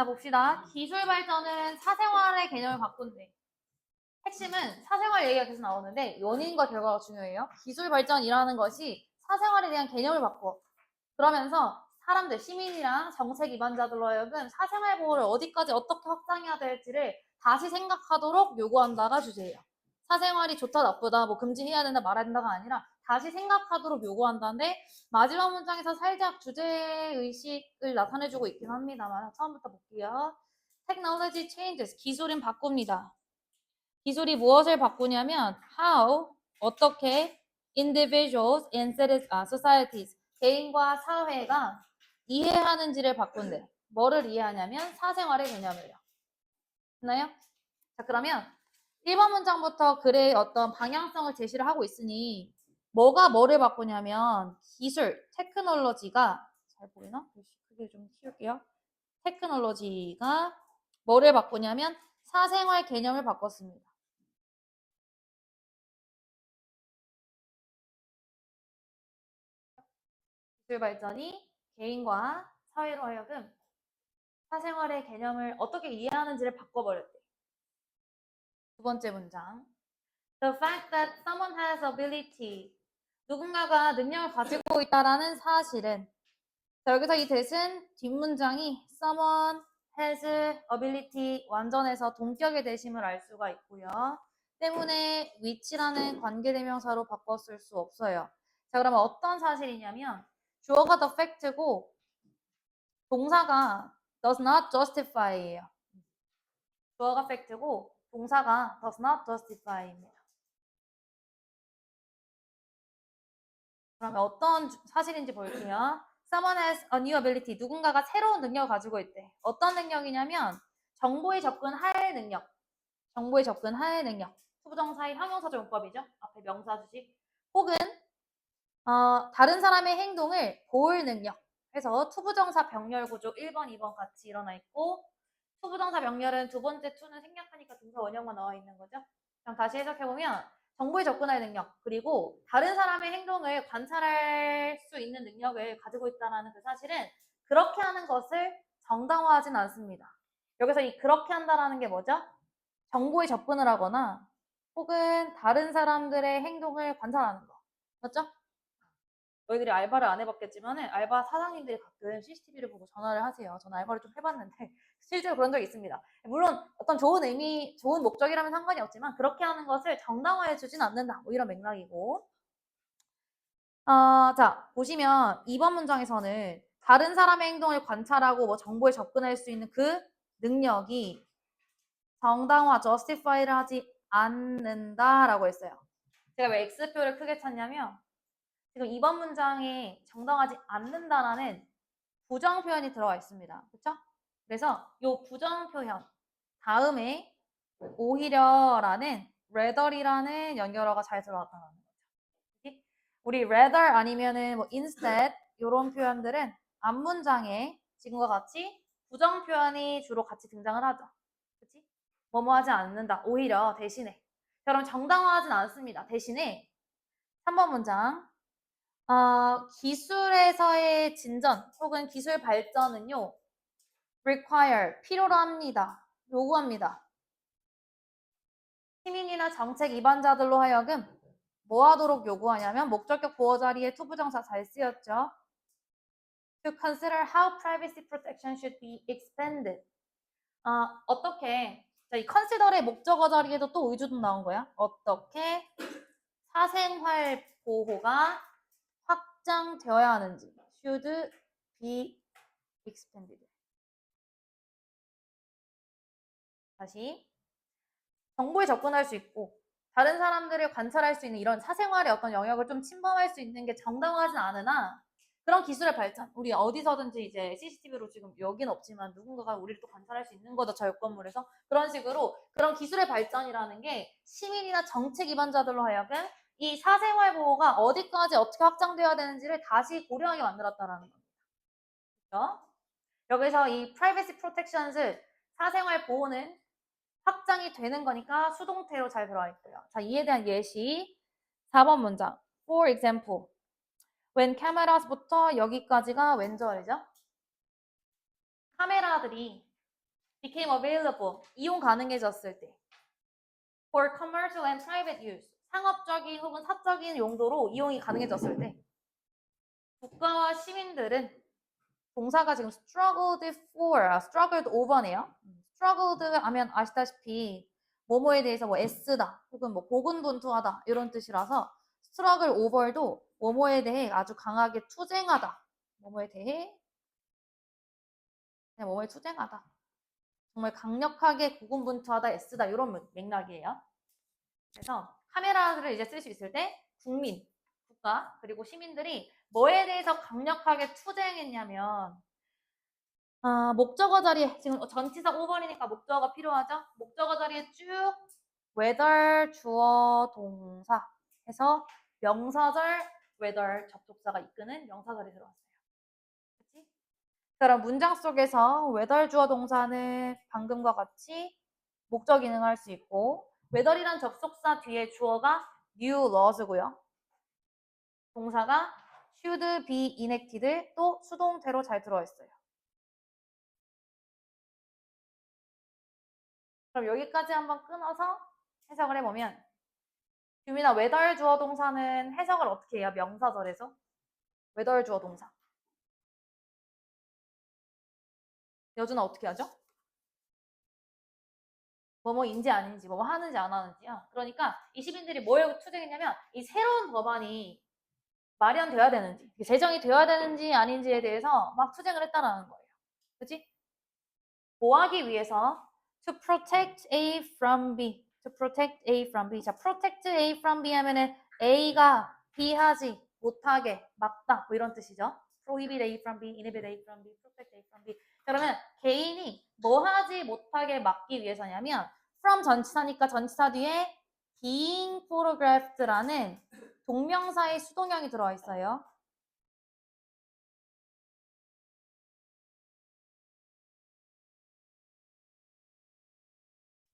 자, 봅시다. 기술 발전은 사생활의 개념을 바꾼대. 핵심은 사생활 얘기가 계속 나오는데 원인과 결과가 중요해요. 기술 발전이라는 것이 사생활에 대한 개념을 바꿔. 그러면서 사람들, 시민이랑 정책 위반자들로 하여금 사생활 보호를 어디까지 어떻게 확장해야 될지를 다시 생각하도록 요구한다가 주제예요. 사생활이 좋다 나쁘다 뭐 금지해야 된다 말해야 된다가 아니라 다시 생각하도록 요구한다는데 마지막 문장에서 살짝 주제의식을 나타내주고 있긴 합니다만 처음부터 볼게요. Technology changes. 기술은 바꿉니다. 기술이 무엇을 바꾸냐면 how, 어떻게 individuals and societies, 개인과 사회가 이해하는지를 바꾼대. 뭐를 이해하냐면 사생활의 개념을요. 됐나요? 자, 그러면 1번 문장부터 글의 어떤 방향성을 제시를 하고 있으니 뭐가 뭐를 바꾸냐면 기술, 테크놀로지가 잘 보이나? 크게 좀 키울게요. 테크놀로지가 뭐를 바꾸냐면 사생활 개념을 바꿨습니다. 기술 발전이 개인과 사회로 하여금 사생활의 개념을 어떻게 이해하는지를 바꿔버렸대. 두 번째 문장. The fact that someone has ability. 누군가가 능력을 가지고 있다라는 사실은. 자, 여기서 이 대신 뒷문장이 someone has ability 완전해서 동격의 대심을 알 수가 있고요. 때문에 which라는 관계대명사로 바꿨을 수 없어요. 자, 그러면 어떤 사실이냐면 주어가 the fact고 동사가 does not justify예요. 주어가 fact고 동사가 does not justify입니다. 그러면 어떤 사실인지 볼게요. Someone has a new ability. 누군가가 새로운 능력을 가지고 있대. 어떤 능력이냐면 정보에 접근할 능력. 정보에 접근할 능력. 투부정사의 형용사적 용법이죠. 앞에 명사 주식. 혹은 다른 사람의 행동을 볼 능력. 해서 투부정사 병렬 구조 1번, 2번 같이 일어나 있고 투부정사 병렬은 두 번째 투는 생략하니까 동사 원형만 나와 있는 거죠. 그럼 다시 해석해보면 정보에 접근할 능력 그리고 다른 사람의 행동을 관찰할 수 있는 능력을 가지고 있다는 그 사실은 그렇게 하는 것을 정당화하진 않습니다. 여기서 이 그렇게 한다라는 게 뭐죠? 정보에 접근을 하거나 혹은 다른 사람들의 행동을 관찰하는 거. 맞죠? 너희들이 알바를 안 해봤겠지만 알바 사장님들이 가끔 CCTV를 보고 전화를 하세요. 저는 알바를 좀 해봤는데 실제로 그런 적이 있습니다. 물론 어떤 좋은 의미, 좋은 목적이라면 상관이 없지만 그렇게 하는 것을 정당화해주진 않는다. 뭐 이런 맥락이고. 자, 보시면 2번 문장에서는 다른 사람의 행동을 관찰하고 뭐 정보에 접근할 수 있는 그 능력이 정당화, justify를 하지 않는다라고 했어요. 제가 왜 X표를 크게 쳤냐면 지금 2번 문장에 정당하지 않는다라는 부정 표현이 들어가 있습니다. 그렇죠? 그래서 이 부정 표현 다음에 오히려라는 rather이라는 연결어가 잘 들어갔다는 거죠. 우리 rather 아니면은 뭐 instead 이런 표현들은 앞문장에 지금과 같이 부정 표현이 주로 같이 등장을 하죠. 그렇지? 뭐뭐 하지 않는다. 오히려 대신에. 그럼 정당화하진 않습니다. 대신에 3번 문장 기술에서의 진전 혹은 기술 발전은요, require, 필요로 합니다. 요구합니다. 시민이나 정책 위반자들로 하여금 뭐 하도록 요구하냐면 목적격 보호 자리에 투부정사 잘 쓰였죠. To consider how privacy protection should be expanded. 어떻게, 자, 이 consider의 목적어 자리에도 또 의주동 나온 거야. 어떻게 사생활 보호가 확장되어야 하는지. should be expanded. 다시 정보에 접근할 수 있고 다른 사람들을 관찰할 수 있는 이런 사생활의 어떤 영역을 좀 침범할 수 있는 게 정당하진 않으나 그런 기술의 발전, 우리 어디서든지 이제 CCTV로 지금 여기는 없지만 누군가가 우리를 또 관찰할 수 있는 거죠. 저 옆 건물에서. 그런 식으로 그런 기술의 발전이라는 게 시민이나 정책 위반자들로 하여금 이 사생활 보호가 어디까지 어떻게 확장되어야 되는지를 다시 고려하게 만들었다라는 겁니다. 그렇죠? 여기서 이 privacy protections, 사생활 보호는 확장이 되는 거니까 수동태로 잘 들어와 있고요. 자, 이에 대한 예시 4번 문장. For example, when cameras부터 여기까지가 왼절이죠. 카메라들이 became available. 이용 가능해졌을 때. for commercial and private use. 상업적인 혹은 사적인 용도로 이용이 가능해졌을 때. 국가와 시민들은 동사가 지금 struggled for, struggled over네요. struggled 하면 아시다시피 뭐뭐에 대해서 뭐 애쓰다 혹은 뭐 고군분투하다 이런 뜻이라서 struggle over도 뭐뭐에 대해 아주 강하게 투쟁하다. 뭐뭐에 대해 그냥 뭐뭐에 투쟁하다. 정말 강력하게 고군분투하다, 애쓰다 이런 맥락이에요. 그래서 카메라를 이제 쓸 수 있을 때 국민, 국가 그리고 시민들이 뭐에 대해서 강력하게 투쟁했냐면 목적어 자리에 지금 전치사 5번이니까 목적어가 필요하죠. 목적어 자리에 쭉 whether 주어 동사 해서 명사절 whether 접속사가 이끄는 명사절이 들어왔어요. 그치? 그럼 문장 속에서 whether 주어 동사는 방금과 같이 목적 기능을 할 수 있고 whether이란 접속사 뒤에 주어가 new laws고요. 동사가 should be enacted 또 수동태로 잘 들어있어요. 그럼 여기까지 한번 끊어서 해석을 해보면 규민아 whether 주어 동사는 해석을 어떻게 해요? 명사절에서 whether 주어 동사 여준아 어떻게 하죠? 뭐뭐인지 아닌지 뭐뭐 하는지 안 하는지요. 그러니까 이 시민들이 뭐에 투쟁했냐면 이 새로운 법안이 마련되어야 되는지 제정이 되어야 되는지 아닌지에 대해서 막 투쟁을 했다라는 거예요. 그치? 보호하기 위해서 to protect A from B to protect A from B 자 protect A from B 하면은 A가 B 하지 못하게 막다 뭐 이런 뜻이죠. prohibit A from B, inhibit A from B, protect A from B 그러면 개인이 뭐 하지 못하게 막기 위해서냐면 from 전치사니까 전치사 뒤에 being photographed라는 동명사의 수동형이 들어와 있어요.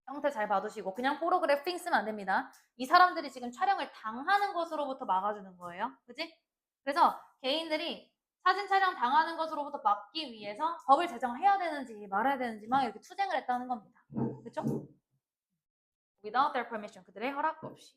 형태 잘 봐두시고 그냥 포토그래핑 쓰면 안 됩니다. 이 사람들이 지금 촬영을 당하는 것으로부터 막아주는 거예요. 그지? 그래서 개인들이 사진 촬영 당하는 것으로부터 막기 위해서 법을 제정해야 되는지 말아야 되는지 막 이렇게 투쟁을 했다는 겁니다. 그렇죠? Without their permission 그들의 허락 없이.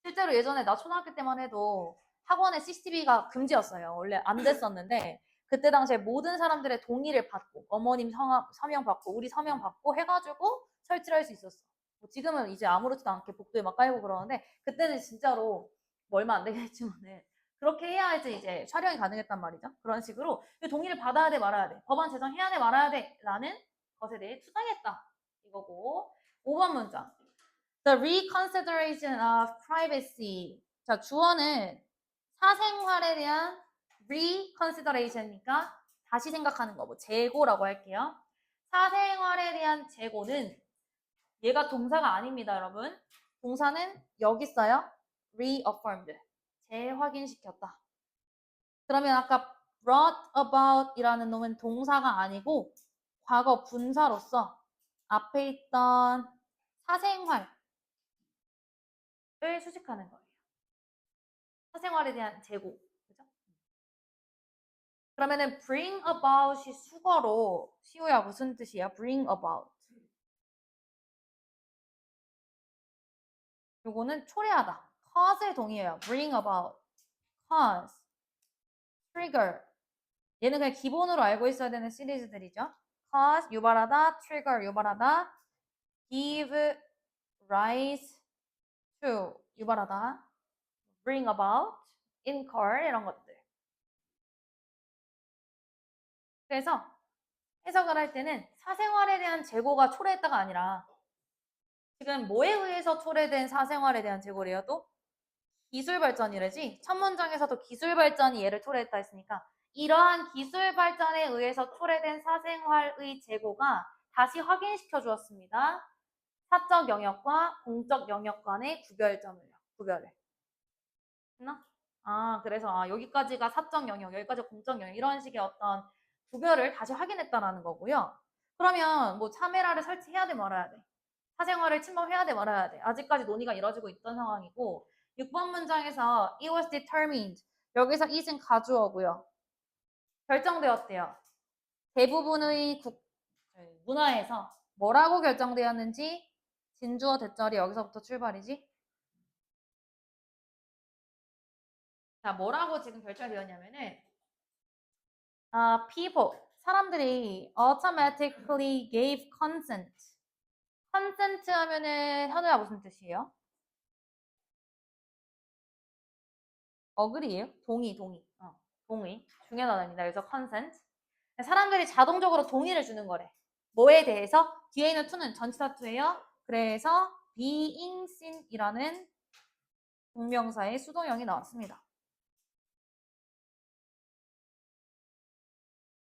실제로 예전에 나 초등학교 때만 해도 학원에 CCTV가 금지였어요. 원래 안 됐었는데 그때 당시에 모든 사람들의 동의를 받고 어머님 서명 받고 우리 서명 받고 해가지고 설치를 할 수 있었어. 뭐 지금은 이제 아무렇지도 않게 복도에 막 깔고 그러는데 그때는 진짜로 뭐 얼마 안 되겠지만은 그렇게 해야지 이제 촬영이 가능했단 말이죠. 그런 식으로 동의를 받아야 돼 말아야 돼. 법안 제정해야 돼 말아야 돼 라는 것에 대해 투쟁했다. 이거고 5번 문장. The reconsideration of privacy. 자, 주어는 사생활에 대한 reconsideration이니까 다시 생각하는 거, 뭐 재고라고 할게요. 사생활에 대한 재고는 얘가 동사가 아닙니다, 여러분. 동사는 여기 있어요. reaffirmed. 재확인시켰다. 그러면 아까 brought about 이라는 놈은 동사가 아니고 과거 분사로서 앞에 있던 사생활 을 수식하는 거예요. 사생활에 대한 재고. 그죠? 그러면은 bring about이 수거로 시우야 무슨 뜻이야? bring about. 요거는 초래하다. cause의 동의어예요. bring about, cause, trigger. 얘는 그냥 기본으로 알고 있어야 되는 시리즈들이죠. cause 유발하다, trigger 유발하다, give rise to 유발하다, bring about, incur 이런 것들. 그래서 해석을 할 때는 사생활에 대한 재고가 초래했다가 아니라 지금 뭐에 의해서 초래된 사생활에 대한 재고래요? 또 기술 발전이래지. 첫 문장에서도 기술 발전이 얘를 초래했다 했으니까 이러한 기술 발전에 의해서 초래된 사생활의 재고가 다시 확인시켜 주었습니다. 사적 영역과 공적 영역 간의 구별을. 했나? 그래서 여기까지가 사적 영역, 여기까지가 공적 영역 이런 식의 어떤 구별을 다시 확인했다라는 거고요. 그러면 뭐 카메라를 설치해야 돼 말아야 돼. 사생활을 침범해야 돼 말아야 돼. 아직까지 논의가 이뤄지고 있던 상황이고 6번 문장에서 it was determined 여기서 it은 가주어고요. 결정되었대요. 대부분의 문화에서 뭐라고 결정되었는지 진주어 대절이 여기서부터 출발이지. 자, 뭐라고 지금 결정되었냐면은 people, 사람들이 automatically gave consent. consent 하면은 현우야 무슨 뜻이에요? 어그리예요? 동의. 동의. 중요한 단어입니다. 그래서 consent. 사람들이 자동적으로 동의를 주는 거래. 뭐에 대해서? 뒤에 있는 to는 전치사 to예요. 그래서 being seen이라는 동명사의 수동형이 나왔습니다.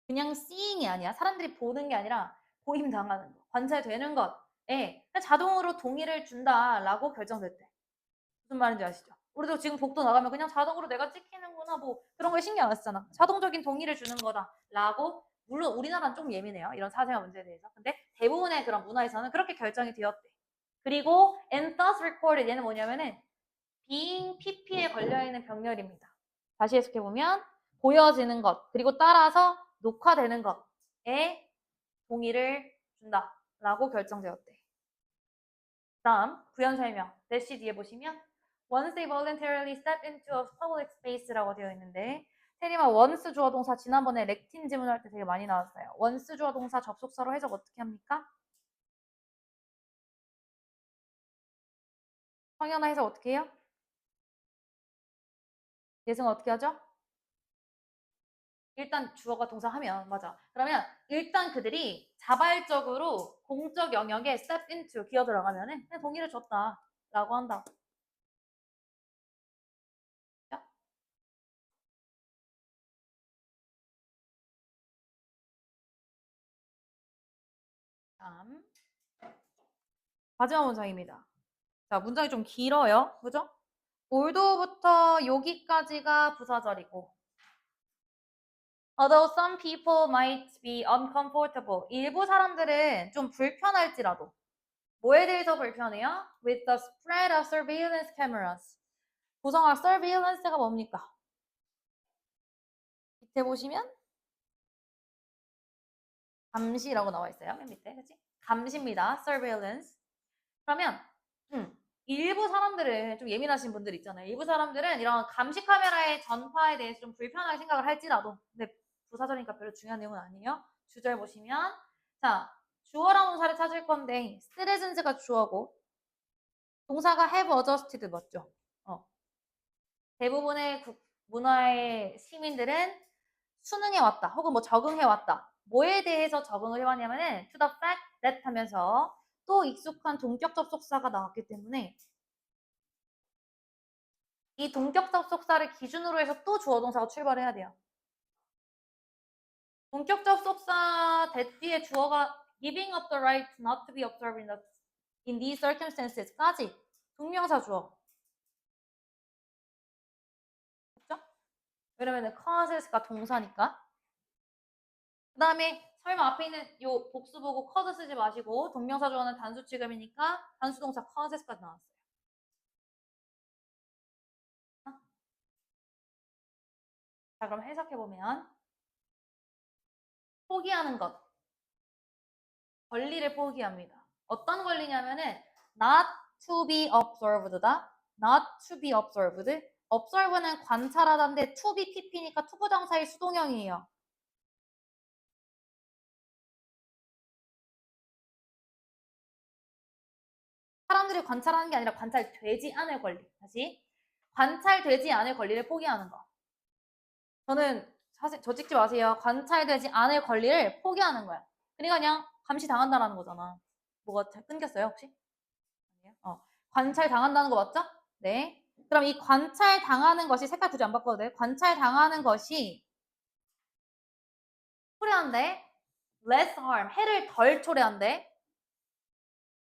그냥 seeing이 아니야. 사람들이 보는 게 아니라 보임당하는 거, 관찰되는 것에 자동으로 동의를 준다라고 결정됐대. 무슨 말인지 아시죠? 우리도 지금 복도 나가면 그냥 자동으로 내가 찍히는구나 뭐 그런 거에 신경 안 쓰잖아. 자동적인 동의를 주는 거다라고. 물론 우리나라는 좀 예민해요. 이런 사생활 문제에 대해서. 근데 대부분의 그런 문화에서는 그렇게 결정이 되었대. 그리고 and thus recorded 얘는 뭐냐면은 being pp에 걸려있는 병렬입니다. 다시 해석해보면 보여지는 것 그리고 따라서 녹화되는 것에 동의를 준다라고 결정되었대. 다음 구현 설명 대시 뒤에 보시면 once they voluntarily step into a public space라고 되어 있는데 테리마 once 주어 동사 지난번에 렉틴 지문할 때 되게 많이 나왔어요. once 주어 동사 접속사로 해석 어떻게 합니까? 성현아 해석 어떻게 해요? 예승 어떻게 하죠? 일단 주어가 동사 하면 맞아. 그러면 일단 그들이 자발적으로 공적 영역에 step into 기어 들어가면은 그냥 동의를 줬다라고 한다. 다음 마지막 문장입니다. 자, 문장이 좀 길어요. 그죠? 올도부터 여기까지가 부사절이고 although some people might be uncomfortable 일부 사람들은 좀 불편할지라도 뭐에 대해서 불편해요? with the spread of surveillance cameras 구성학 surveillance가 뭡니까? 밑에 보시면 감시라고 나와 있어요. 맨 밑에, 그치? 감시입니다. surveillance. 그러면, 일부 사람들은 좀 예민하신 분들 있잖아요. 일부 사람들은 이런 감시 카메라의 전파에 대해서 좀 불편하게 생각을 할지라도, 근데 부사절이니까 별로 중요한 내용은 아니에요. 주절 보시면, 자, 주어랑 동사를 찾을 건데, citizens가 주어고, 동사가 have adjusted 맞죠? 대부분의 문화의 시민들은 수능해 왔다, 혹은 뭐 적응해 왔다. 뭐에 대해서 적응을 해왔냐면은 to the fact that 하면서 또 익숙한 동격 접속사가 나왔기 때문에 이 동격 접속사를 기준으로 해서 또 주어 동사가 출발해야 돼요. 동격 접속사 that 뒤에 주어가 giving up the right not to be observed in these circumstances까지 동명사 주어. 그렇죠? 왜냐면은 causes가 동사니까. 그 다음에 설마 앞에 있는 요 복수 보고 cause 쓰지 마시고 동명사 주어는 단수 취급이니까 단수 동사 causes까지 나왔어요. 자, 그럼 해석해보면 포기하는 것, 권리를 포기합니다. 어떤 권리냐면은 not to be observed다. not to be observed. observe는 관찰하다인데 to be pp니까 투부정사의 수동형이에요. 사람들이 관찰하는 게 아니라 관찰되지 않을 권리. 다시 관찰되지 않을 권리를 포기하는 거. 저는 사실 저 찍지 마세요. 관찰되지 않을 권리를 포기하는 거야. 그러니까 그냥 감시 당한다라는 거잖아. 뭐가 끊겼어요 혹시? 관찰 당한다는 거 맞죠? 네. 그럼 이 관찰 당하는 것이 색깔 굳이 안 바꿔도 돼. 관찰 당하는 것이 초래한데 less harm 해를 덜 초래한데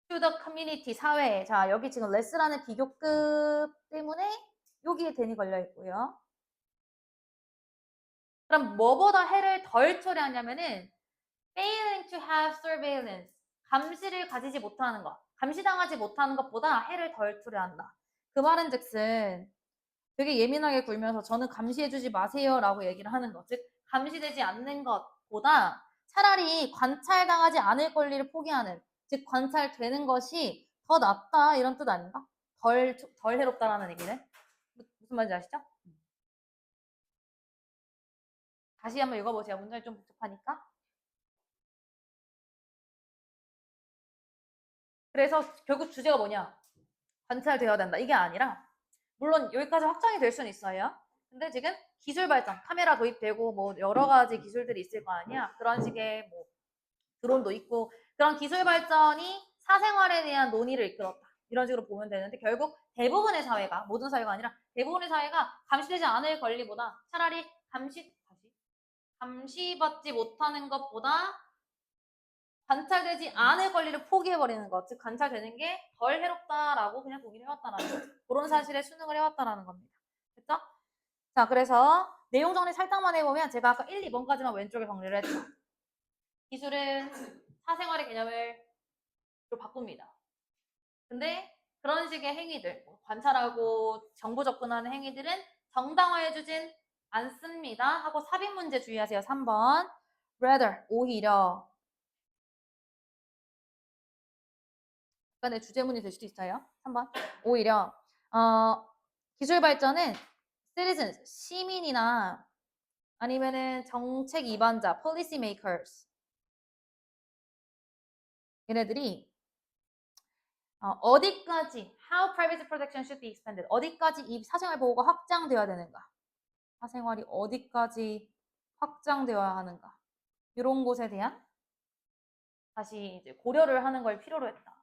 to the community 사회에 자 여기 지금 less라는 비교급 때문에 여기에 대니 걸려 있고요. 그럼 뭐보다 해를 덜 초래하냐면은 failing to have surveillance 감시를 가지지 못하는 것 감시당하지 못하는 것보다 해를 덜 초래한다. 그 말은즉슨 되게 예민하게 굴면서 저는 감시해주지 마세요라고 얘기를 하는 것. 즉 감시되지 않는 것보다 차라리 관찰당하지 않을 권리를 포기하는, 즉 관찰되는 것이 더 낫다 이런 뜻 아닌가? 덜 해롭다라는 얘기는 무슨 말인지 아시죠? 다시 한번 읽어보세요. 문장이 좀 복잡하니까. 그래서 결국 주제가 뭐냐? 관찰되어야 된다. 이게 아니라 물론 여기까지 확장이 될 수는 있어요. 근데 지금 기술 발전, 카메라 도입되고 뭐 여러 가지 기술들이 있을 거 아니야. 그런 식의 뭐 드론도 있고 그런 기술 발전이 사생활에 대한 논의를 이끌었다. 이런 식으로 보면 되는데 결국 대부분의 사회가, 모든 사회가 아니라 대부분의 사회가 감시되지 않을 권리보다 차라리 감시받지 못하는 것보다 관찰되지 않을 권리를 포기해버리는 것, 즉 관찰되는 게 덜 해롭다라고 그냥 동의를 해왔다라는 거죠. 그런 사실에 수능을 해왔다라는 겁니다. 됐죠? 자, 그래서 내용 정리 살짝만 해보면 제가 아까 1, 2번까지만 왼쪽에 정리를 했죠. 기술은 사생활의 개념을 좀 바꿉니다. 근데 그런 식의 행위들, 관찰하고 정보 접근하는 행위들은 정당화해주진 않습니다. 하고 삽입 문제 주의하세요. 3번. rather, 오히려. 약간의 주제문이 될 수도 있어요. 3번. 오히려 기술 발전은 citizens, 시민이나 아니면은 정책 입안자, policy makers 얘네들이 어디까지 how privacy protection should be expanded 어디까지 이 사생활 보호가 확장되어야 되는가 사생활이 어디까지 확장되어야 하는가 이런 곳에 대한 다시 이제 고려를 하는 걸 필요로 했다.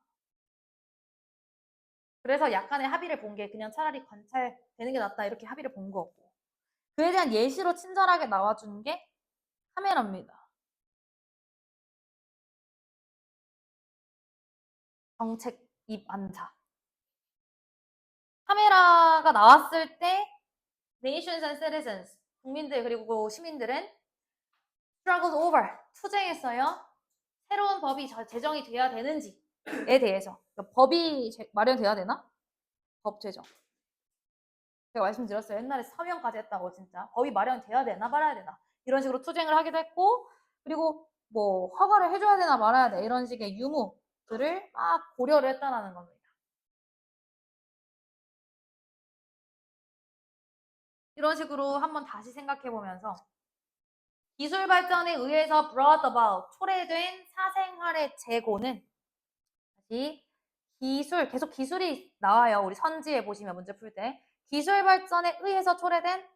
그래서 약간의 합의를 본 게 그냥 차라리 관찰되는 게 낫다 이렇게 합의를 본 거고 그에 대한 예시로 친절하게 나와준 게 카메라입니다. 정책 입안자. 카메라가 나왔을 때 nations and citizens 국민들 그리고 시민들은 struggled over 투쟁했어요. 새로운 법이 제정이 돼야 되는지에 대해서 법이 마련돼야 되나? 법 제정. 제가 말씀드렸어요. 옛날에 서명까지 했다고 진짜 법이 마련돼야 되나 말아야 되나 이런 식으로 투쟁을 하기도 했고 그리고 뭐 허가를 해줘야 되나 말아야 돼 이런 식의 유무들을 막 고려를 했다는 겁니다. 이런 식으로 한번 다시 생각해 보면서 기술 발전에 의해서 brought about 초래된 사생활의 재고는 다시 계속 기술이 나와요. 우리 선지에 보시면 문제 풀 때 기술 발전에 의해서 초래된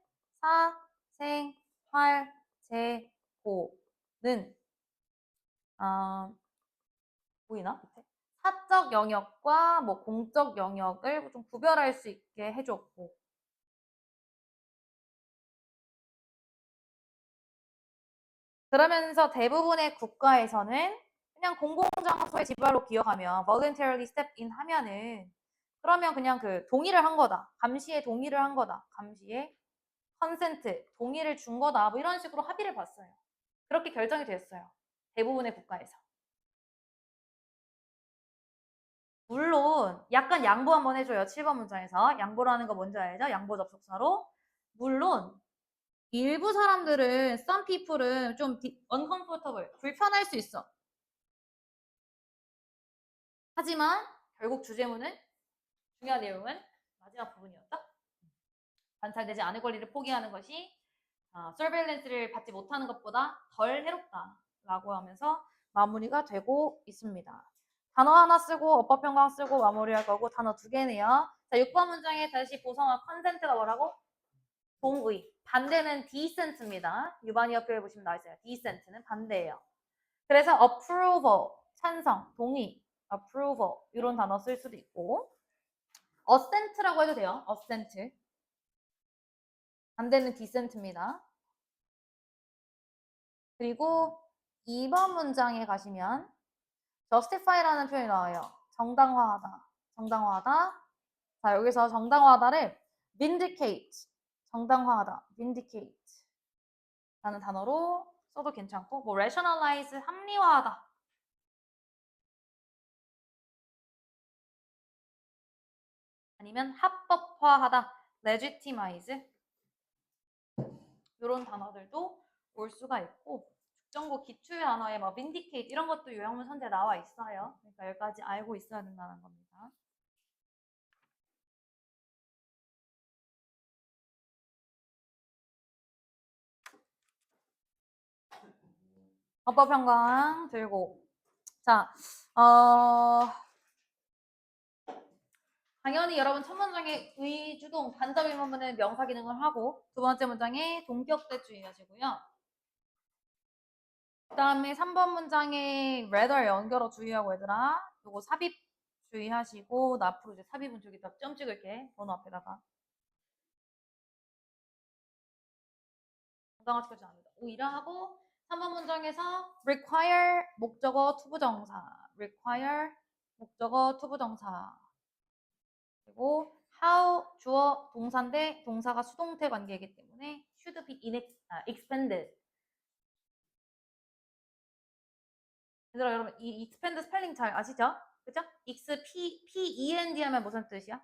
사생활 재고는 보이나? 사적 영역과 뭐 공적 영역을 좀 구별할 수 있게 해줬고 그러면서 대부분의 국가에서는 그냥 공공장소의 지발로 기억하면 voluntarily step in 하면은 그러면 그냥 그 동의를 한 거다. 감시에 동의를 한 거다. 감시에 컨센트, 동의를 준 거다. 뭐 이런 식으로 합의를 봤어요. 그렇게 결정이 됐어요. 대부분의 국가에서. 물론 약간 양보 한번 해줘요. 7번 문장에서. 양보라는 거 뭔지 알죠? 양보 접속사로. 물론 일부 사람들은 some people은 좀 uncomfortable, 불편할 수 있어. 하지만 결국 주제문은 중요한 내용은 마지막 부분이었다. 관찰되지 않을 권리를 포기하는 것이 서베일런스를 받지 못하는 것보다 덜 해롭다라고 하면서 마무리가 되고 있습니다. 단어 하나 쓰고 어법 변경 쓰고 마무리할 거고 단어 2개네요. 자, 6번 문장에 다시 보성화 컨센트가 뭐라고? 동의. 반대는 decent입니다. 유반이 학교에 보시면 나와 있어요. decent는 반대예요. 그래서 approval, 찬성, 동의, approval 이런 단어 쓸 수도 있고 assent라고 해도 돼요. assent. 반대는 decent입니다. 그리고 2번 문장에 가시면 justify라는 표현이 나와요. 정당화하다. 정당화하다. 자, 여기서 정당화하다를 vindicate. 정당화하다. vindicate. 라는 단어로 써도 괜찮고 뭐 rationalize 합리화하다. 아니면 합법화하다. legitimize. 이런 단어들도 올 수가 있고 국정고 기출 단어에 뭐 vindicate 이런 것도 요양문 선지에 나와 있어요. 그러니까 여기까지 알고 있어야 된다는 겁니다. 어법현광 들고. 자, 당연히 여러분 첫 문장에 의주동 간접 의문문은 명사 기능을 하고 두 번째 문장에 동격대 주의하시고요. 그 다음에 3번 문장에 rather 연결어 주의하고 얘들아. 요거 삽입 주의하시고 나 앞으로 이제 삽입은 저기다 점 찍을게. 번호 앞에다가. 정당화시켜주지 않는다. 오히려 하고 3번 문장에서 require 목적어 투부정사 require 목적어 투부정사 그리고 how 주어 동사인데 동사가 수동태 관계이기 때문에 should be expanded. 얘들아 여러분 이 expand 스펠링 잘 아시죠? 그죠? expand 하면 무슨 뜻이야?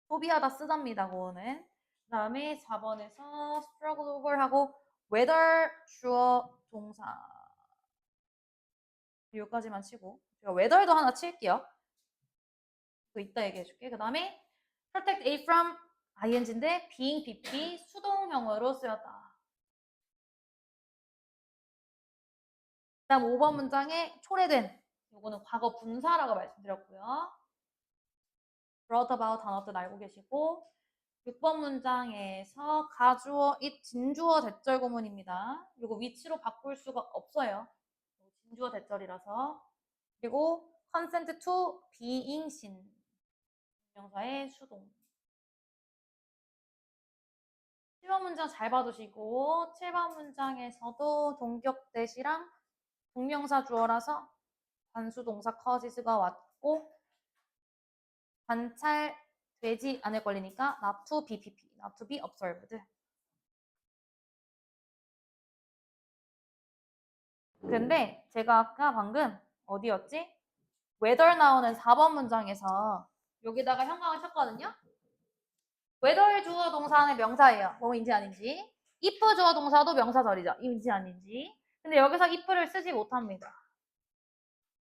소비하다 쓰답니다. 그거는. 그 다음에 4번에서 struggle over 하고 whether 주어 동사 여기까지만 치고 제가 whether도 하나 칠게요. 그거 이따 얘기해줄게. 그 다음에 protect A from ing인데 being BP 수동형으로 쓰였다. 그 다음 5번 문장에 초래된 요거는 과거 분사라고 말씀드렸고요. brought about 단어도 알고 계시고 6번 문장에서 가주어 it 진주어 대절 구문입니다. 요거 위치로 바꿀 수가 없어요. 진주어 대절이라서. 그리고 consent to being seen 명사의 수동. 7번 문장 잘 봐두시고 7번 문장에서도 동격 대시랑 동명사 주어라서 관수동사 causes가 왔고 관찰되지 않을 걸리니까 not to be pp, not to be observed. 근데 제가 아까 방금 어디였지? whether 나오는 4번 문장에서 여기다가 형광을 쳤거든요. whether 주어 동사는 명사예요. 뭐인지 아닌지. if 주어 동사도 명사절이죠. 인지 아닌지. 근데 여기서 if를 쓰지 못합니다.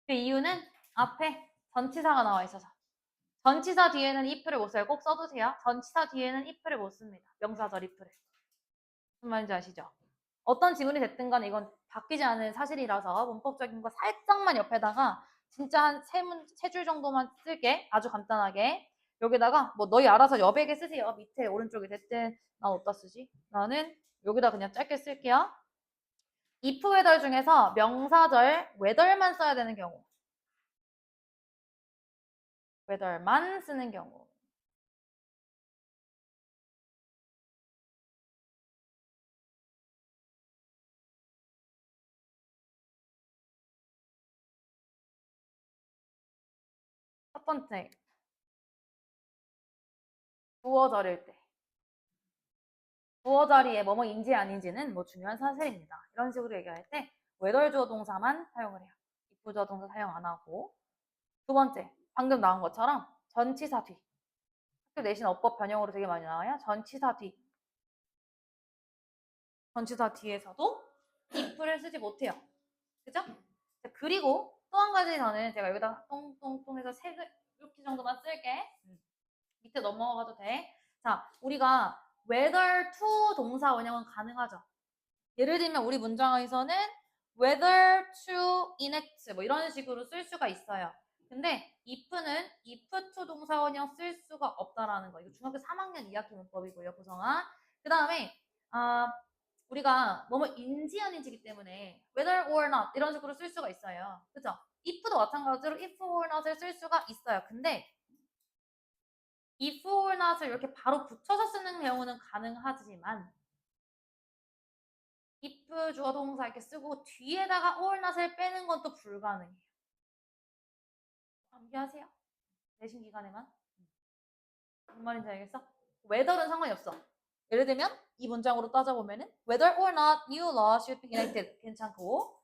그 이유는 앞에 전치사가 나와 있어서. 전치사 뒤에는 if를 못 써요. 꼭 써두세요. 전치사 뒤에는 if를 못 씁니다. 명사절 if를. 무슨 말인지 아시죠? 어떤 지문이 됐든 간에 이건 바뀌지 않은 사실이라서 문법적인 거 살짝만 옆에다가 진짜 한 세 줄 정도만 쓸게. 아주 간단하게. 여기다가 뭐 너희 알아서 여백에 쓰세요. 밑에 오른쪽에 됐든 난 어디다 쓰지? 나는 여기다 그냥 짧게 쓸게요. if whether 중에서 명사절 whether만 써야 되는 경우 whether만 쓰는 경우 첫 번째 주어절일 때 주어 자리에 뭐뭐인지 아닌지는 뭐 중요한 사실입니다. 이런 식으로 얘기할 때 whether 주어 동사만 사용을 해요. if 주어 동사 사용 안 하고. 두 번째, 방금 나온 것처럼 전치사 뒤. 학교 내신 어법 변형으로 되게 많이 나와요. 전치사 뒤. 전치사 뒤에서도 if를 쓰지 못해요. 그죠? 그리고 또 한 가지 저는 제가 여기다 똥똥똥 해서 세 글 이렇게 정도만 쓸게. 밑에 넘어가도 돼. 자, 우리가 whether to 동사 원형은 가능하죠. 예를 들면 우리 문장에서는 whether to enact 뭐 이런 식으로 쓸 수가 있어요. 근데 if는 if to 동사 원형 쓸 수가 없다라는 거. 이거 중학교 3학년 2학기 문법이고요, 구성아. 그 다음에 우리가 뭐뭐인지 아닌지기 때문에 whether or not 이런 식으로 쓸 수가 있어요. 그죠? if도 마찬가지로 if or not을 쓸 수가 있어요. 근데 if or not을 이렇게 바로 붙여서 쓰는 경우는 가능하지만 if 주어 동사 이렇게 쓰고 뒤에다가 or not을 빼는 건 또 불가능해요. 암기하세요. 내신 기간에만. 무슨 말인지 알겠어? whether는 상관이 없어. 예를 들면 이 문장으로 따져보면은 whether or not new law should be enacted 괜찮고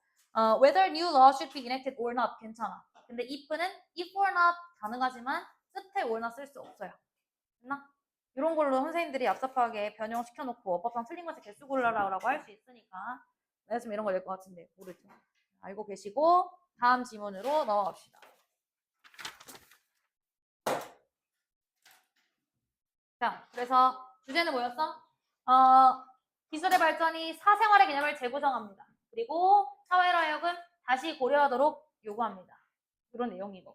whether new law should be enacted or not 괜찮아. 근데 if는 if or not 가능하지만 끝에 or not 쓸 수 없어요. 됐나? 이런 걸로 선생님들이 얍삽하게 변형시켜놓고 어법상 틀린 것에 개수 골라라고 할 수 있으니까 만났으면 이런 거 될 것 같은데 모르죠. 알고 계시고 다음 지문으로 넘어갑시다. 자, 그래서 주제는 뭐였어? 기술의 발전이 사생활의 개념을 재구성합니다. 그리고 사회로 하여금 다시 고려하도록 요구합니다. 그런 내용이고요.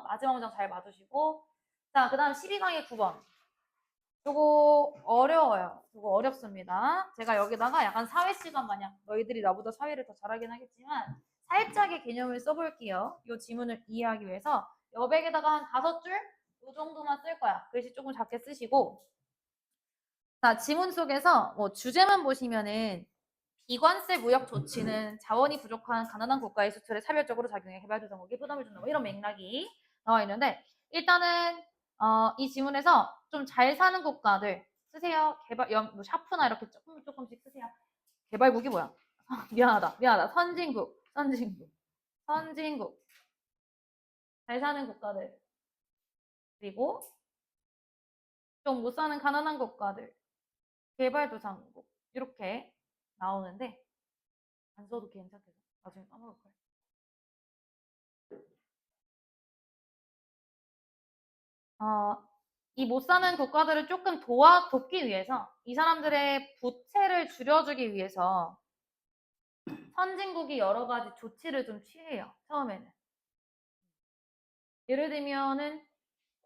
마지막 문장 잘 봐주시고. 자, 그 다음 12강의 9번. 요거 어려워요. 요거 어렵습니다. 제가 여기다가 약간 사회 시간 마냥 너희들이 나보다 사회를 더 잘하긴 하겠지만 살짝의 개념을 써볼게요. 이 지문을 이해하기 위해서 여백에다가 한 5줄 요 정도만 쓸 거야. 글씨 조금 작게 쓰시고. 자, 지문 속에서 뭐 주제만 보시면은 비관세 무역 조치는 자원이 부족한 가난한 국가의 수출에 차별적으로 작용해 개발도상국에 부담을 준다. 뭐 이런 맥락이 나와 있는데 일단은 이 지문에서 좀 잘 사는 국가들 쓰세요. 뭐 샤프나 이렇게 조금씩 쓰세요. 개발국이 뭐야? 미안하다. 선진국. 잘 사는 국가들. 그리고 좀 못 사는 가난한 국가들. 개발도상국. 이렇게 나오는데 안 써도 괜찮겠어. 나중에 까먹을 거야. 이 못 사는 국가들을 조금 돕기 위해서 이 사람들의 부채를 줄여주기 위해서 선진국이 여러 가지 조치를 좀 취해요. 처음에는. 예를 들면은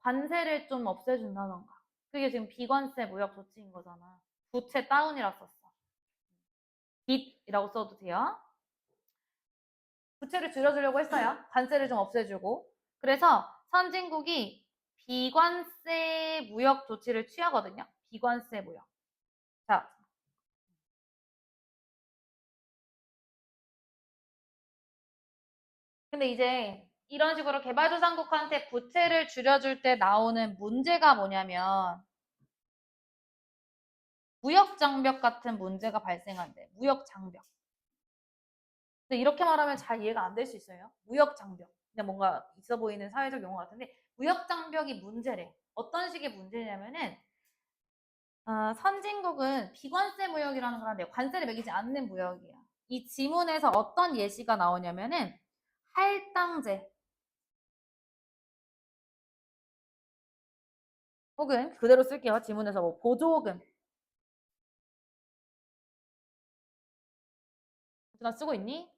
관세를 좀 없애준다던가. 그게 지금 비관세 무역 조치인 거잖아. 부채 다운이라 썼어. 빚이라고 써도 돼요. 부채를 줄여주려고 했어요. 관세를 좀 없애주고. 그래서 선진국이 비관세 무역 조치를 취하거든요. 비관세 무역. 자, 근데 이제 이런 식으로 개발도상국한테 부채를 줄여줄 때 나오는 문제가 뭐냐면 무역 장벽 같은 문제가 발생한대. 무역 장벽. 근데 이렇게 말하면 잘 이해가 안 될 수 있어요. 무역 장벽. 그냥 뭔가 있어 보이는 사회적 용어 같은데 무역 장벽이 문제래. 어떤 식의 문제냐면은 선진국은 비관세 무역이라는 걸 하는데 관세를 매기지 않는 무역이야. 이 지문에서 어떤 예시가 나오냐면은 할당제 혹은 그대로 쓸게요. 지문에서 뭐 보조금 나 쓰고 있니?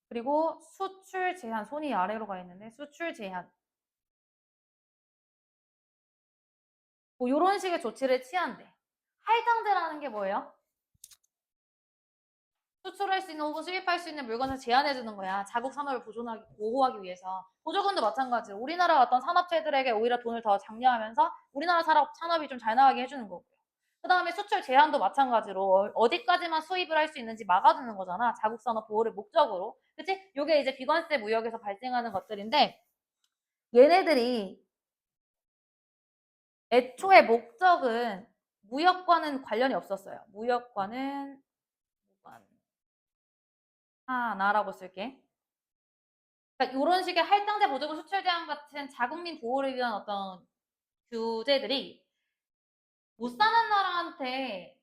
그리고 수출 제한 손이 아래로 가 있는데 수출 제한 뭐 이런 식의 조치를 취한대. 할당제라는 게 뭐예요? 수출할 수 있는 혹은 수입할 수 있는 물건을 제한해 주는 거야. 자국 산업을 보호하기 위해서. 보조금도 마찬가지로 우리나라 어떤 산업체들에게 오히려 돈을 더 장려하면서 우리나라 산업이 좀 잘 나가게 해주는 거고요. 그 다음에 수출 제한도 마찬가지로 어디까지만 수입을 할 수 있는지 막아주는 거잖아. 자국 산업 보호를 목적으로. 그치? 이게 이제 비관세 무역에서 발생하는 것들인데 얘네들이 애초에 목적은 무역과는 관련이 없었어요. 무역과는 하나라고 쓸게. 그러니까 이런 식의 할당제 보조금 수출 제한 같은 자국민 보호를 위한 어떤 규제들이 못 사는 나라한테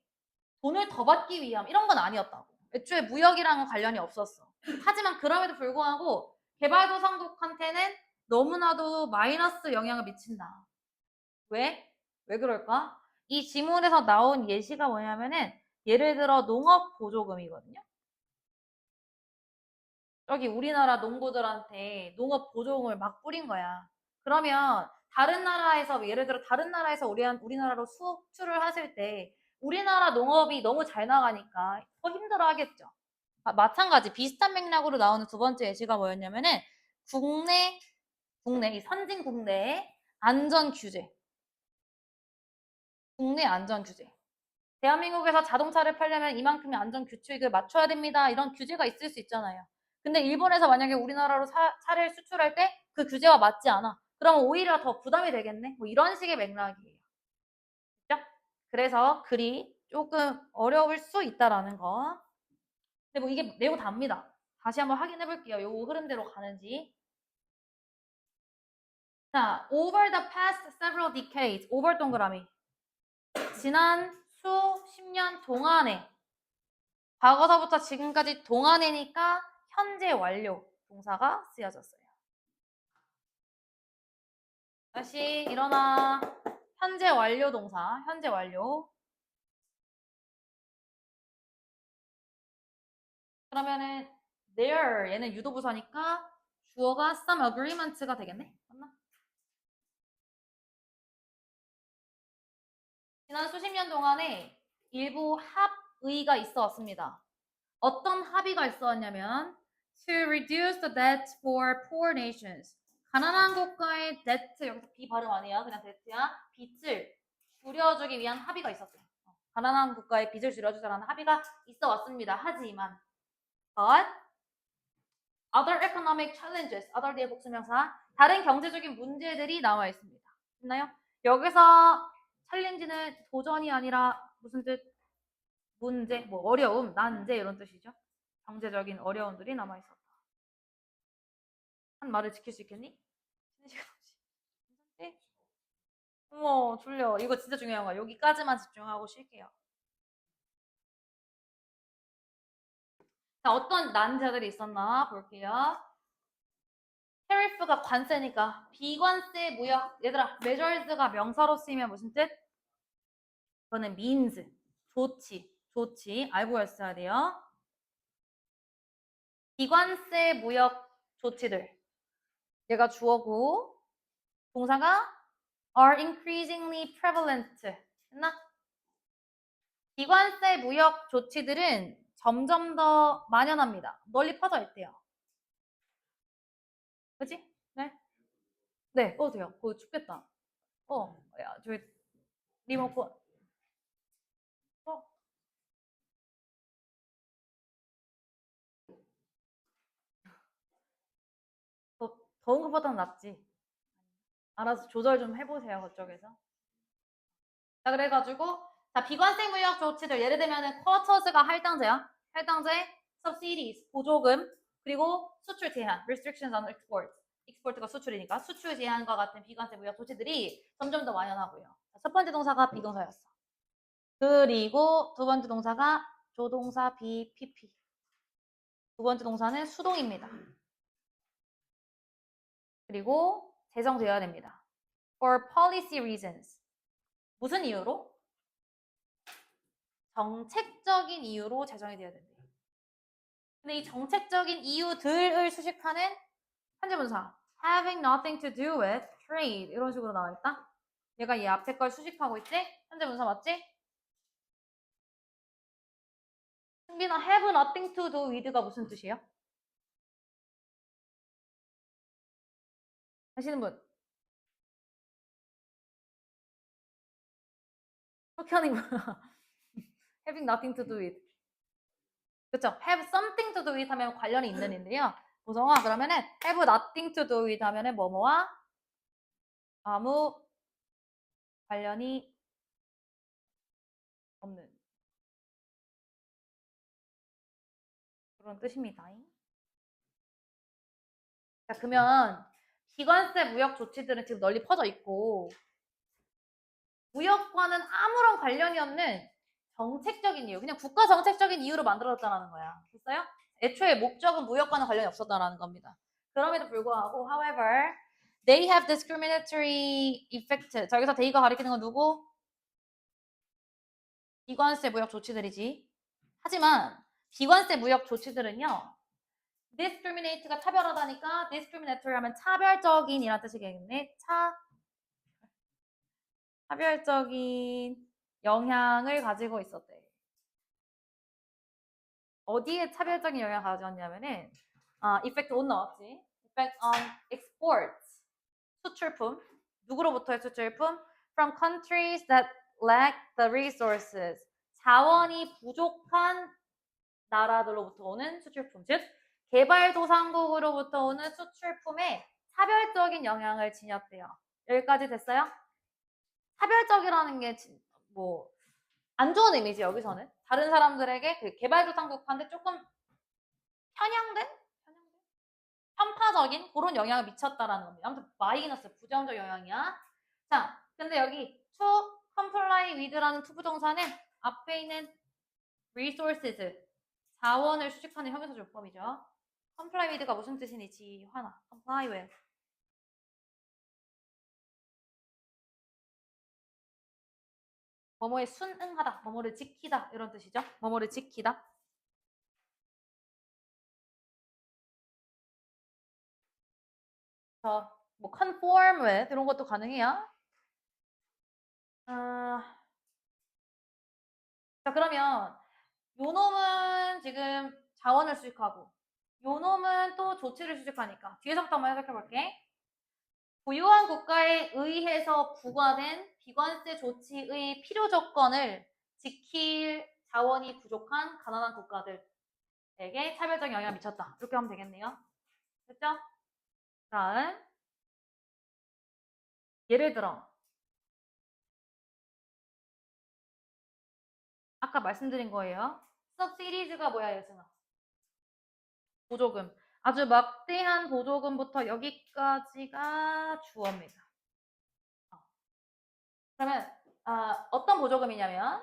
돈을 더 받기 위함 이런 건 아니었다고. 애초에 무역이랑은 관련이 없었어. 하지만 그럼에도 불구하고 개발도상국한테는 너무나도 마이너스 영향을 미친다. 왜? 왜 그럴까? 이 지문에서 나온 예시가 뭐냐면은 예를 들어 농업 보조금이거든요. 여기 우리나라 농부들한테 농업 보조금을 막 뿌린 거야. 그러면 다른 나라에서 예를 들어 다른 나라에서 우리나라로 수출을 하실 때 우리나라 농업이 너무 잘 나가니까 더 힘들어 하겠죠. 마찬가지 비슷한 맥락으로 나오는 두 번째 예시가 뭐였냐면은 국내 이 선진 국내의 안전 규제. 국내 안전 규제. 대한민국에서 자동차를 팔려면 이만큼의 안전 규칙을 맞춰야 됩니다. 이런 규제가 있을 수 있잖아요. 근데 일본에서 만약에 우리나라로 차를 수출할 때 그 규제와 맞지 않아. 그러면 오히려 더 부담이 되겠네. 뭐 이런 식의 맥락이에요. 그죠? 그래서 글이 조금 어려울 수 있다라는 거. 근데 뭐 이게 매우 답니다. 다시 한번 확인해 볼게요. 요 흐름대로 가는지. 자, over the past several decades. over 동그라미. 지난 수십 년 동안에 과거서부터 지금까지 동안이니까 현재 완료 동사가 쓰여졌어요. 다시 일어나. 현재 완료 동사, 현재 완료. 그러면은 there 얘는 유도부사니까 주어가 some agreement가 되겠네? 맞나? 지난 수십 년 동안에 일부 합의가 있어 왔습니다. 어떤 합의가 있어 왔냐면 to reduce the debt for poor nations. 가난한 국가의 debt, 여기서 B 발음 아니야. 그냥 debt야. 빚을 줄여주기 위한 합의가 있었어요. 가난한 국가의 빚을 줄여주자라는 합의가 있어 왔습니다. 하지만 but other economic challenges, other 뒤에 복수명사, 다른 경제적인 문제들이 남아 있습니다. 있나요? 여기서 챌린지는 도전이 아니라 무슨 뜻? 문제, 뭐 어려움, 난제 이런 뜻이죠. 경제적인 어려움들이 남아 있었다. 한 말을 지킬 수 있겠니? 쉬는 시간 없이. 괜찮지? 어머, 졸려. 이거 진짜 중요한 거야. 여기까지만 집중하고 쉴게요. 자, 어떤 난제들이 있었나 볼게요. 테리프가 관세니까 비관세 무역. 얘들아, measures가 명사로 쓰이면 무슨 뜻? 그거는 means, 조치 알고 있어야 돼요. 비관세 무역 조치들. 얘가 주어고 동사가 are increasingly prevalent. 했나? 비관세 무역 조치들은 점점 더 만연합니다. 널리 퍼져 있대요. 그치? 네? 네, 꺼도 돼요. 그거 춥겠다. 야, 저기 리모컨. 어, 더운 것보다는 낫지. 알아서 조절 좀 해보세요, 그쪽에서. 자, 그래가지고, 자, 비관세 무역 조치들, 예를 들면은, 쿼터즈가 할당제야. 할당제, subsidies, 보조금, 그리고 수출 제한, restrictions on export. 익스포트가 수출이니까 수출 제한과 같은 비관세 무역 조치들이 점점 더 만연하고요. 첫 번째 동사가 비동사였어. 그리고 두 번째 동사가 조동사 BPP. 두 번째 동사는 수동입니다. 그리고 제정되어야 됩니다. For policy reasons. 무슨 이유로? 정책적인 이유로 제정이 되어야 된대요. 근데 이 정책적인 이유들을 수식하는 현재분사 having nothing to do with trade 이런 식으로 나와 있다. 얘가 이 앞에 걸 수식하고 있지? 현재분사 맞지? 승빈아 have nothing to do with가 무슨 뜻이에요? 아시는 분? 그렇게 하는 거야. having nothing to do with. 그렇죠? have something to do with 하면 관련이 있는 인데요. 보성아 그러면은 have nothing to do with 하면은 뭐뭐와 아무 관련이 없는 그런 뜻입니다. 자, 그러면 기관세 무역 조치들은 지금 널리 퍼져 있고 무역과는 아무런 관련이 없는 정책적인 이유, 그냥 국가 정책적인 이유로 만들어졌다는 거야. 됐어요? 애초에 목적은 무역과는 관련이 없었다는 겁니다. 그럼에도 불구하고, however, they have discriminatory effect. 자, 여기서 they가 가리키는 건 누구? 비관세 무역 조치들이지. 하지만 비관세 무역 조치들은요. discriminate가 차별하다니까 discriminatory 하면 차별적인 이란 뜻이겠네. 차별적인 영향을 가지고 있었대. 어디에 차별적인 영향을 가져왔냐면은 effect on 나왔지. effect on exports. 수출품. 누구로부터의 수출품? From countries that lack the resources. 자원이 부족한 나라들로부터 오는 수출품. 즉 개발도상국으로부터 오는 수출품에 차별적인 영향을 지녔대요. 여기까지 됐어요? 차별적이라는 게 뭐 안 좋은 이미지 여기서는 다른 사람들에게 그 개발도상국한테 조금 편향된 편파적인 그런 영향을 미쳤다라는 겁니다. 아무튼 마이너스 부정적 영향이야. 자, 근데 여기 to comply with라는 투부정사는 앞에 있는 resources 자원을 수식하는 형용사조법이죠. comply with가 무슨 뜻이니? 지화나. comply with. 뭐뭐에 순응하다, 뭐뭐를 지키다 이런 뜻이죠. 뭐뭐를 지키다. 뭐 conform with 이런 것도 가능해요. 자, 그러면 요 놈은 지금 자원을 수식하고 요 놈은 또 조치를 수식하니까 뒤에서부터 한번 해석해 볼게. 부유한 국가에 의해서 부과된 비관세 조치의 필요 조건을 지킬 자원이 부족한 가난한 국가들에게 차별적 영향을 미쳤다. 이렇게 하면 되겠네요. 됐죠? 다음 예를 들어 아까 말씀드린 거예요. subsidies가 뭐야, 예승아? 보조금. 아주 막대한 보조금부터 여기까지가 주어입니다. 그러면 어떤 보조금이냐면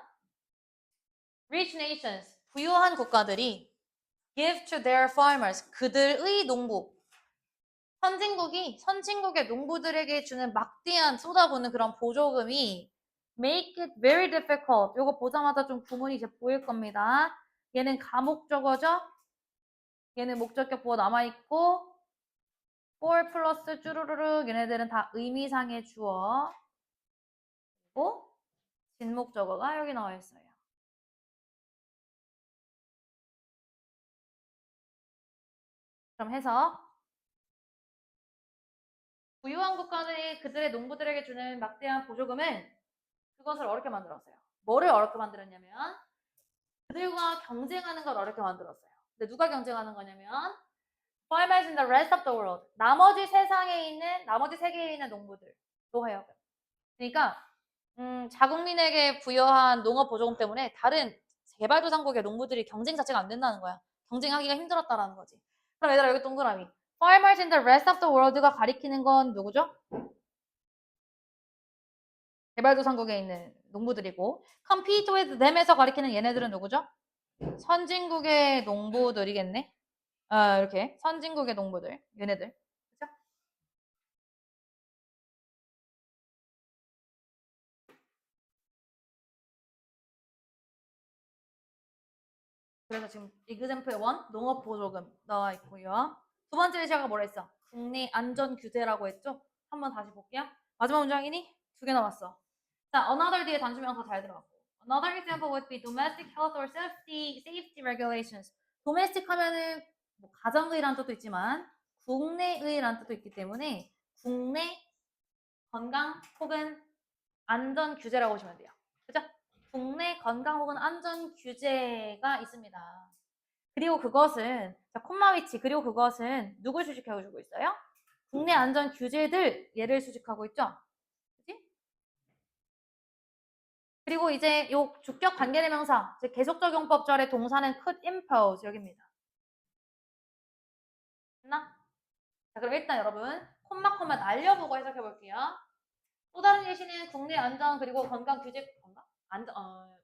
rich nations, 부유한 국가들이 give to their farmers, 그들의 농부, 선진국의 농부들에게 주는 막대한 쏟아부는 그런 보조금이 make it very difficult. 이거 보자마자 좀 구문이 이제 보일 겁니다. 얘는 가목적어죠? 얘는 목적격 보어 남아있고 for 플러스 쭈루루룩 얘네들은 다 의미상의 주어 그리고 진목적어가 여기 나와 있어요. 그럼 해서 부유한 국가들이 그들의 농부들에게 주는 막대한 보조금은 그것을 어렵게 만들었어요. 뭐를 어렵게 만들었냐면 그들과 경쟁하는 걸 어렵게 만들었어요. 근데 누가 경쟁하는 거냐면 farmers in the rest of the world. 나머지 세계에 있는 농부들로 해요. 그러니까 자국민에게 부여한 농업 보조금 때문에 다른 개발도상국의 농부들이 경쟁 자체가 안 된다는 거야. 경쟁하기가 힘들었다라는 거지. 그럼 얘들아 여기 동그라미. Farmers in the rest of the world가 가리키는 건 누구죠? 개발도상국에 있는 농부들이고 compete with them에서 가리키는 얘네들은 누구죠? 선진국의 농부들이겠네. 이렇게 선진국의 농부들, 얘네들. 그죠? 그래서 지금 example 1 농업 보조금 나와 있고요. 두 번째 예시가 뭐라 했어? 국내 안전 규제라고 했죠? 한번 다시 볼게요. 마지막 문장이니? 두 개 남았어. 자, another 뒤에 단수명사 잘 들어갔고. Another example would be domestic health or safety regulations. domestic 하면은 뭐 가정의란 뜻도 있지만 국내의란 뜻도 있기 때문에 국내 건강 혹은 안전 규제라고 보시면 돼요. 그죠? 국내 건강 혹은 안전 규제가 있습니다. 그리고 그것은 콤마 위치 그리고 그것은 누굴 수식해주고 있어요? 국내 안전 규제들 얘를 수식하고 있죠. 그치? 그리고 이제 요 주격 관계대명사 계속적용법절의 동사는 could impose 여기입니다. 됐나? 자, 그럼 일단 여러분 콤마 날려보고 해석해 볼게요. 또 다른 예시는 국내 안전 그리고 건강 규제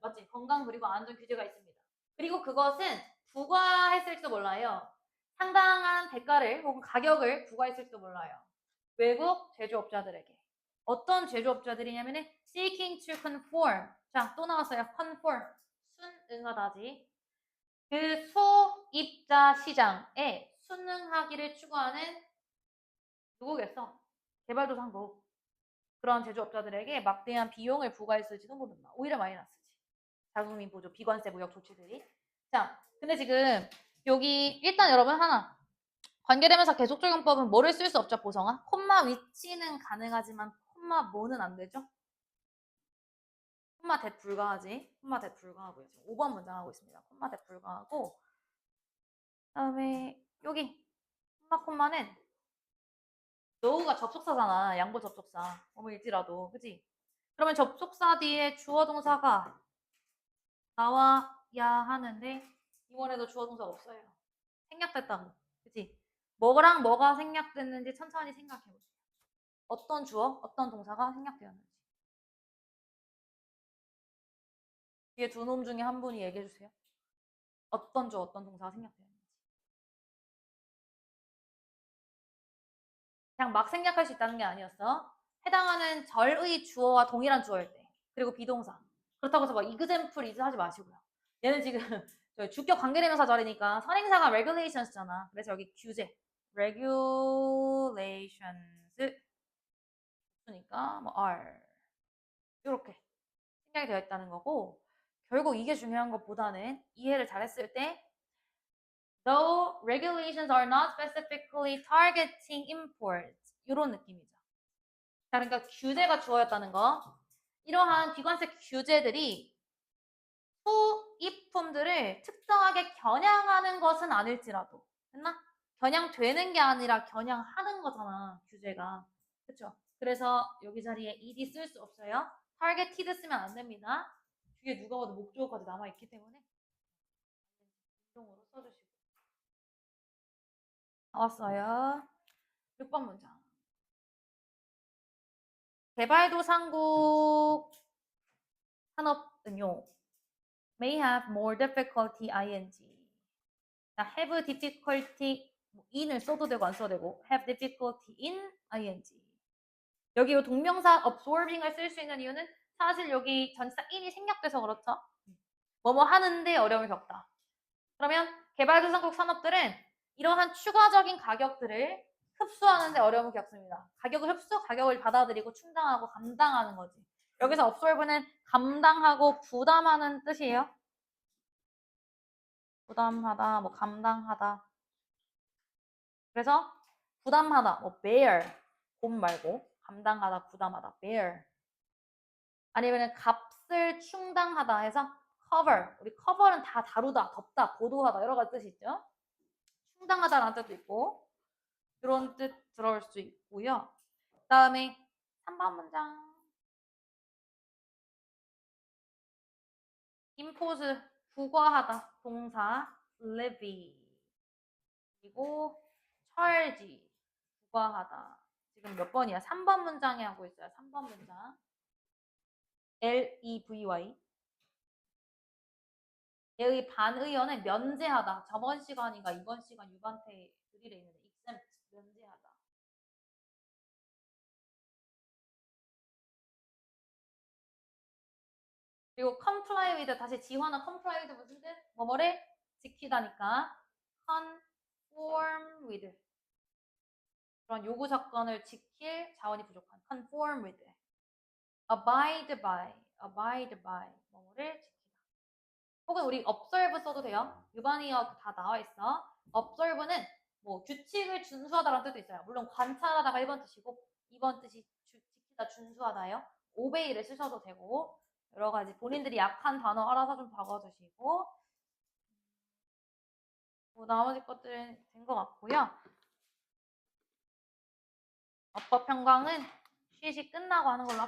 맞지? 건강 그리고 안전 규제가 있습니다. 그리고 그것은 부과했을지도 몰라요. 상당한 대가를 혹은 가격을 부과했을지도 몰라요. 외국 제조업자들에게. 어떤 제조업자들이냐면은 seeking to conform. 자, 또 나왔어요. conform. 순응하다지. 그 소입자 시장에 순응하기를 추구하는 누구겠어? 개발도상국. 그런 제조업자들에게 막대한 비용을 부과했을지도 모른다. 오히려 마이너스지. 자국민 보조, 비관세 무역 조치들이. 자, 근데 지금 여기 일단 여러분 하나. 관계대명사 계속적용법은 뭐를 쓸 수 없죠, 보성아? 콤마 위치는 가능하지만 콤마 뭐는 안 되죠? 콤마 대 불가하지. 콤마 대 불가하고요. 지금 5번 문장 하고 있습니다. 콤마 대 불가하고 그다음에 여기 콤마는 너우가 접속사잖아. 양보 접속사. 뭐일지라도 그지? 그러면 접속사 뒤에 주어 동사가 나와야 하는데 이번에도 주어 동사가 없어요. 생략됐다고. 그치? 뭐랑 뭐가 생략됐는지 천천히 생각해보세요. 어떤 주어, 어떤 동사가 생략되었는지. 뒤에 두 놈 중에 한 분이 얘기해주세요. 어떤 주 어떤 동사가 생략되어 있는지. 그냥 막 생략할 수 있다는 게 아니었어. 해당하는 절의 주어와 동일한 주어일 때. 그리고 비동사. 그렇다고 해서 막 example is 하지 마시고요. 얘는 지금 저희 주격 관계대명사 절이니까 선행사가 regulations잖아. 그래서 여기 규제. regulations. 그러니까 뭐 are. 이렇게 생략이 되어 있다는 거고, 결국 이게 중요한 것보다는 이해를 잘했을 때 though regulations are not specifically targeting imports 이런 느낌이죠. 자, 그러니까 규제가 주어였다는 거. 이러한 기관세 규제들이 수입품들을 특정하게 겨냥하는 것은 아닐지라도, 됐나? 겨냥되는 게 아니라 겨냥하는 거잖아, 규제가. 그쵸? 그래서 여기 자리에 ed 쓸 수 없어요. targeted 쓰면 안 됩니다. 뒤에 누가 봐도 목적어까지 남아있기 때문에 인용으로 써주시고. 나왔어요. 6번 문장. 개발도상국 산업은요, may have more difficulty ing. 자, have difficulty in을 써도 되고 안 써도 되고 have difficulty in ing. 여기 이 동명사 absorbing을 쓸 수 있는 이유는 사실 여기 전치사 in이 생략돼서 그렇죠. 뭐뭐 하는데 어려움을 겪다. 그러면 개발도상국 산업들은 이러한 추가적인 가격들을 흡수하는데 어려움을 겪습니다. 가격을 흡수, 가격을 받아들이고 충당하고 감당하는 거지. 여기서 absorb는 감당하고 부담하는 뜻이에요. 부담하다, 뭐 감당하다. 그래서 부담하다, 뭐 bear, 곰 말고 감당하다, 부담하다, bear. 아니면 값을 충당하다 해서 cover. 우리 cover는 다 다루다, 덮다, 보도하다 여러 가지 뜻이 있죠. 충당하다라는 뜻도 있고 이런 뜻 들어올 수 있고요. 그 다음에 3번 문장. impose, 부과하다, 동사 levy. 그리고 charge, 부과하다. 지금 몇 번이야? 3번 문장에 하고 있어요. 3번 문장. levy. 얘의 반의어는 면제하다. 저번 시간인가 이번 시간 유반태 드릴에 있는 exempt, 면제하다. 그리고 comply with, 다시 지화나 comply with 무슨 뜻? 뭐뭐를 지키다니까 conform with. 그런 요구 조건을 지킬 자원이 부족한 conform with. abide by 뭐뭐를 지키다. 혹은 우리 observe 써도 돼요. 유반이어 다 나와 있어. observe는 뭐 규칙을 준수하다라는 뜻도 있어요. 물론 관찰하다가 1번 뜻이고 2번 뜻이 지키다, 준수하다요. obey를 쓰셔도 되고 여러 가지 본인들이 약한 단어 알아서 좀 적어주시고 뭐 나머지 것들은 된 것 같고요. 어법 평강은 쉬시 끝나고 하는 걸로